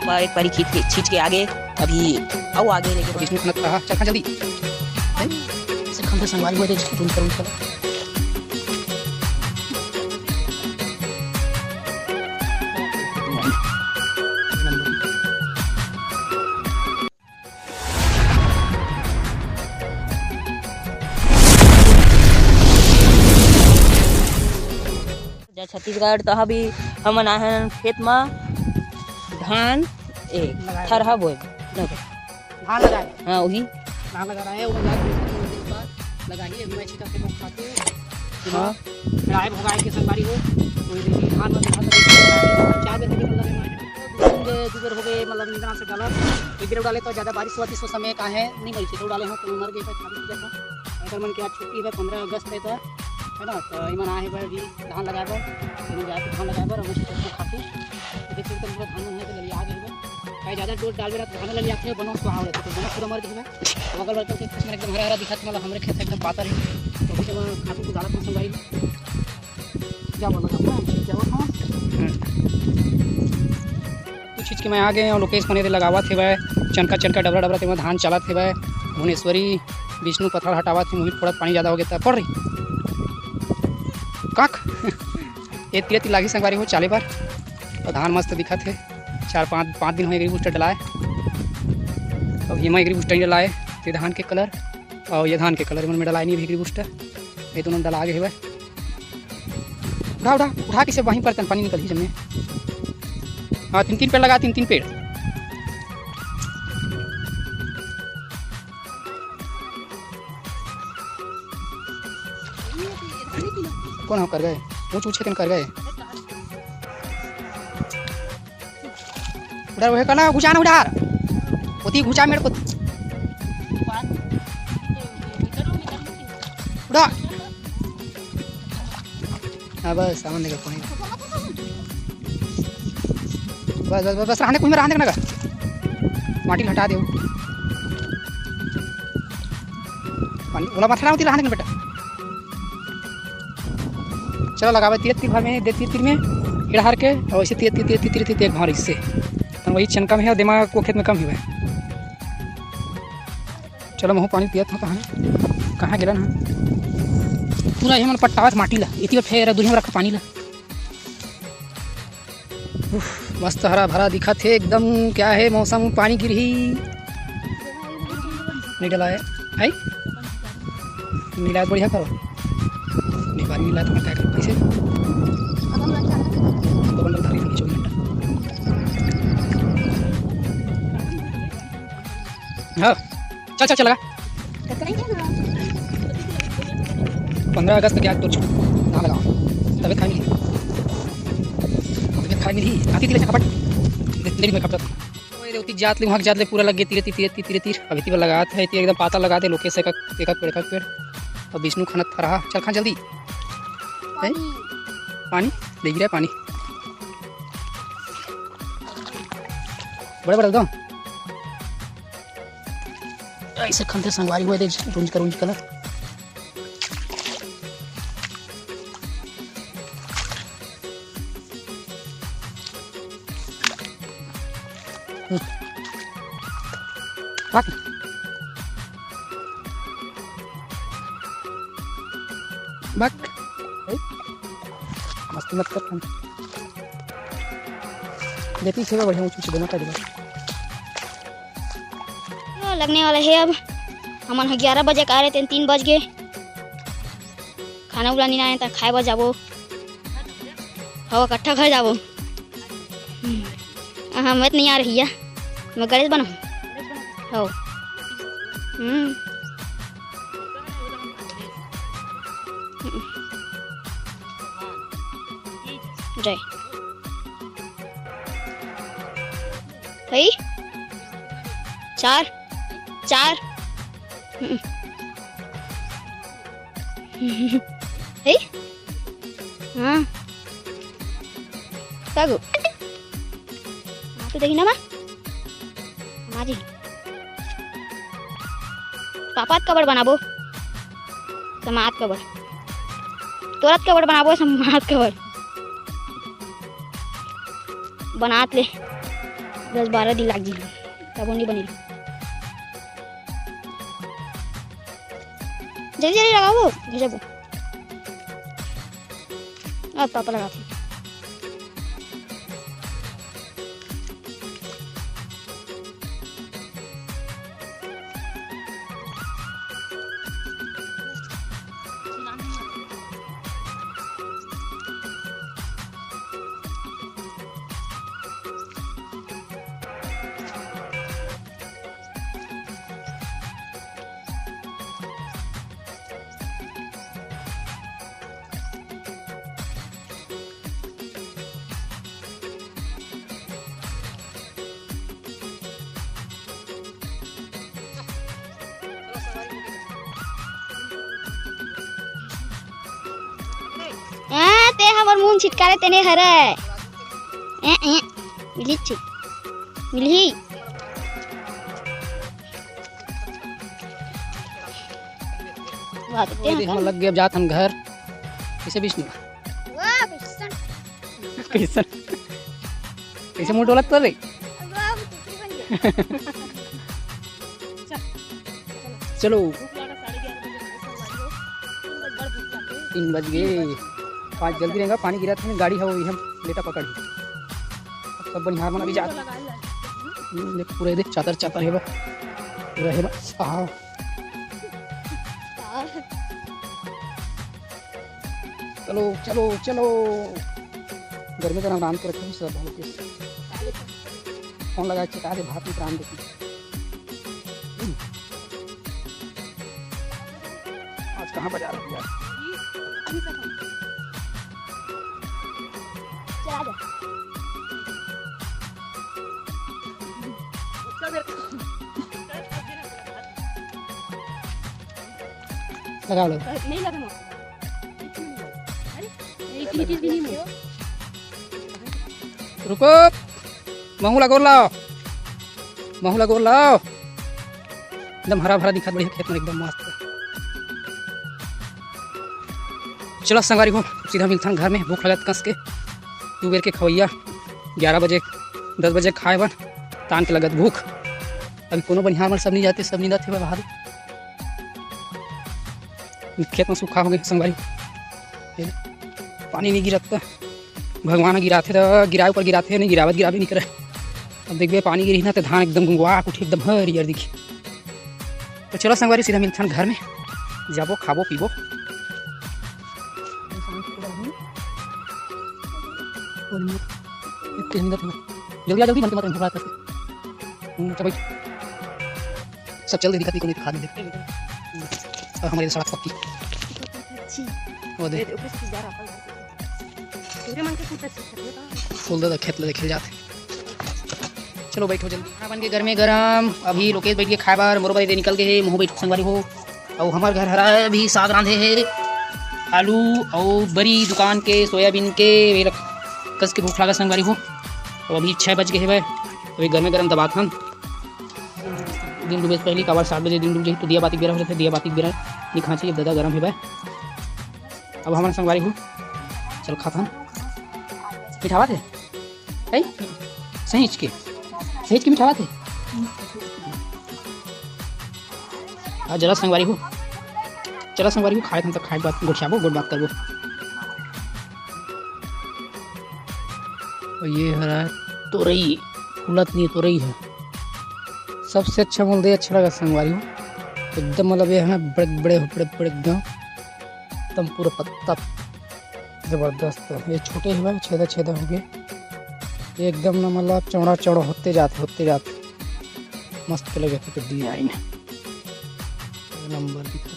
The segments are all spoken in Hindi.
पर एक बारी खींच के आगे अभी आओ आगे लेके विष्णु खनत रहा चल खा जल्दी से खंडर संगवारी हुए थे तुम करूँ छत्तीसगढ़ तह भी हम आए खेत में धान थरहा बोए धान लगाए। हाँ वही धान लगा रहा है वो लगाइए मैं छिका के खाते हाँ राय भगाए के संगवारी हो कोई देखिए धान में चार बजे के मतलब दुबर हो गए मतलब निंदना से डाला एक दिन डाले तो ज़्यादा बारिश हुआ इस समय का है नहीं मिलती तो डाले हो तो मर गए अगर मन के आज छुट्टी है 15 अगस्त है तो है ना तो इमन आए बार भी धान लगाए बार जाके धान लगाए बार और खाते देखिए तो पूरा धान है तो ले आ गए कहीं ज़्यादा डोज डाल रहा धान ले आते बनो तो हाव तो बनो पूरा मर गए तो अगल बगल के किस्म एकदम हरा हरा दिखत मतलब हमारे खेत एकदम पाता रही तो भी जब खाते को डाला तो संगाई जा बोलो जाओ हाँ कुछ चीज़ के मैं आ गए और लोकेश बने लगावा थे वह चनका चनका डबरा डबरा थे धान चला थे वह भुवनेश्वरी विष्णु पत्थर हटावा थे मुझे थोड़ा पानी ज़्यादा हो गया था पड़ रही काक ये तीर लागी संगवारी हो चाले बार और धान मस्त दिखा थे 4-5 दिन हो एग्री बूस्टर डलाए अब ये एग्री बूस्टर डलाए ये धान के कलर और ये धान के कलर में डलाए नहीं एग्री बूस्टर ये दोनों डला आगे हुआ उठा उठा उठा किसे वहीं पर पानी निकल ही जमे हाँ 3 पेड़ लगा 3 पेड़ कौन हम कर गए ऊँच ऊँच कर गए उधर वह करना घुसा ना उधर होती घुसा मेरे को उधर हाँ बस सामान देगा पानी बस बस बस रहने कोई में रहने का माटी हटा दो पानी ओला मत होती रहने बेटा चलो लगावे तीर भर में दे तीर में इड़हार के और वैसे तीर एक भर इससे तो वही चनका में है और दिमाग को खेत में कम ही है चलो महू पानी पियत हो कहाँ गिरा ना पूरा ये मन पट्टावत माटी ला इतनी फेर दुनिया में रखा पानी ला मस्त हरा भरा दिखा थे एकदम क्या है मौसम पानी गिर ही नहीं डला है मिलाया बढ़िया करो नहीं बारी मिला तो मैं क्या करूँ कैसे हाँ चल चल चलेगा 15 अगस्त क्या तो ना लगाओ तबीयत खाई मिली आती थी खपट देरी में खपत होती जात ले वहाँ जात ले पूरा लग गए तीर अभी तीर लगाते हैं एकदम पाता लगाते लोकेश का एक पेड़ और विष्णु खनत रहा चल खा जल्दी पानी ले गिरा पानी बड़े एकदम ऐसे खंडर संगवारी हुए थे रूंज कलर बक मस्ती मत कर देती सेवा बढ़िया ऊँची दोनों का लगने वाला है अब हमन 11 बजे आ रहे थे 3 बज गए खाना उला नहीं आए तो खाए बज जाबो हो इकट्ठा घर जाबो हाँ मैं नहीं आ रही है मैं गणेश बना हो जय भाई 4 hey हाँ कागो तो देखी ना माँ जी पापात कबर बनाबो समात कबर तोरत कबर बनाबो समात कबर बनात ले 10-12 दिन लाग जी तब नहीं बनी। जल्दी जल्दी लगाओ गजब। अब पापा लगाते हैं। ते हमर मुंह छिटकारे तेने हरे मिली छी मिली बात ते हम लग गए। अब जात हम घर कैसे विष्णु वाह कैसे कैसे मुंह डोलत कर रही। चलो 3 बज गए। 5 जल्दी रहेगा। पानी गिरा था गाड़ी है वो हम लेटा पकड़ सब बनिहार मन अभी जा देख पूरे देख चादर चादर है पूरा है आओ चलो चलो चलो। घर में तो आराम के रखे सब भाई के फोन लगा के कहा भात में काम देखी। आज कहाँ बाजार है यार। लगा लो नहीं लगना रुको महूला गोर लाओ महूला गोर लाओ। एकदम हरा भरा दिखा बढ़िया खेत में एकदम मस्त। चलो संगवारी हो सीधा मिलता घर में। भूख लगत कस के 2 बेर के खवैया 11 बजे 10 बजे खाए बन तान के लगत भूख। अभी कोनो बनिहार मन सब नहीं जाते सब नहीं जाते बाहर खेत में सूखा हो गए। संगवारी पानी नहीं गिरता भगवान गिराते तो गिराए ऊपर गिराते नहीं गिरावत गिरावे नहीं करे। अब देखिए पानी गिरी ना तो धान एकदम गुंगवा उठी एकदम हरियर दिखी। तो चलो संगवारी सीधा मिलता घर में जाबो खाबो पीबो। जल्दी आ जल्दी मन मत बात करते सब चल दिखा को खा दे और हमारे सड़क पक्की वो दे फूल दे खेत ले खेल जाते। चलो बैठो जल्दी खाना बन के घर में गरम। अभी लोकेश बैठ के खाए बार मोर बाई निकल गए मुँह बैठ संगवारी हो। और हमारे घर हरा है अभी साग रांधे है आलू और बड़ी दुकान के सोयाबीन के कस के भूख लगा संगवारी हो। और अभी 6 बज गए है भाई अभी घर में गरम दबा खान दिन डूबे पहले कबार 7 बजे दिन डूब जाए तो दिया बाती बेरा हो जाते दिया बाती बेरा नहीं खाना चाहिए दादा गरम है भाई। अब हमारे संगवारी हो चल खाता मिठावा थे सहीच के मिठावा थे जरा संगवारी हो चला संगवारी को खाए थे तो खाए बात गोठियाबो गोट बात करबो। और ये हरा तोरई फूलत नहीं तोरई है सबसे अच्छा बोल दे अच्छा लगा संगवारी हो एकदम मतलब ये है बड़े बड़े एकदम एकदम पूरा पत्ता ज़बरदस्त है। ये छोटे हुए छेदा छेदा हो गए ये एकदम ना मतलब चौड़ा चौड़ा होते जाते मस्त लगे थे डिजाइन नंबर दिखा।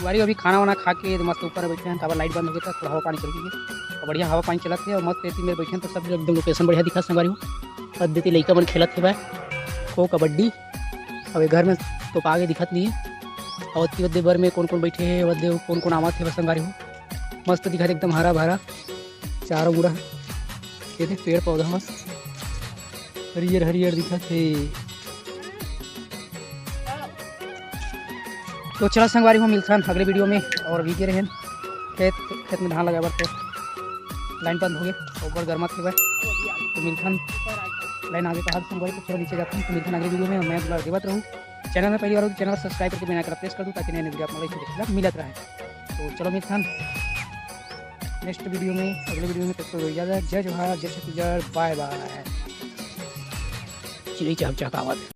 वारी अभी खाना वाना खा के मस्त ऊपर बैठे हैं तब लाइट बंद हो गया था थोड़ा हवा पानी चल गई और बढ़िया हवा पानी चला थे और मस्त एती में बैठे तो सब एकदम लोकेशन बढ़िया दिखा संगवारी हो। अब देती लड़का मन खेलत थे भाई खो कबड्डी। अब घर में तो आगे दिखत नहीं है और वद्दे बर में कौन कौन बैठे हैं वद्दे कौन कौन आवा थे संगवारी हो मस्त दिखा एकदम हरा भरा चारों मुड़ा ये थे पेड़ पौधा मस्त हरियर हरियर दिखा थे। तो चला संगवारी हो मिलता अगले वीडियो में और वीडियो रहें खेत में धान लगा बरते लाइन बंद हो गए ऊपर गर्मा थे तो मिलथन लाइन आगे कहा संग तो थोड़ा नीचे जाता हूँ तो मिलथन अगले वीडियो में मैं अगला देवत रहूँ चैनल में पहली बार हो चैनल सब्सक्राइब करके बिना कर प्रेस कर दूँ ताकि नए नए वीडियो आप लोग देखने मिलत रहे। तो चलो मिलथन नेक्स्ट वीडियो में अगले वीडियो में तब तो इजाज़त। जय जोहार जय छत्तीसगढ़ बाय बाय। चिड़ी चहक चहक आवाज़।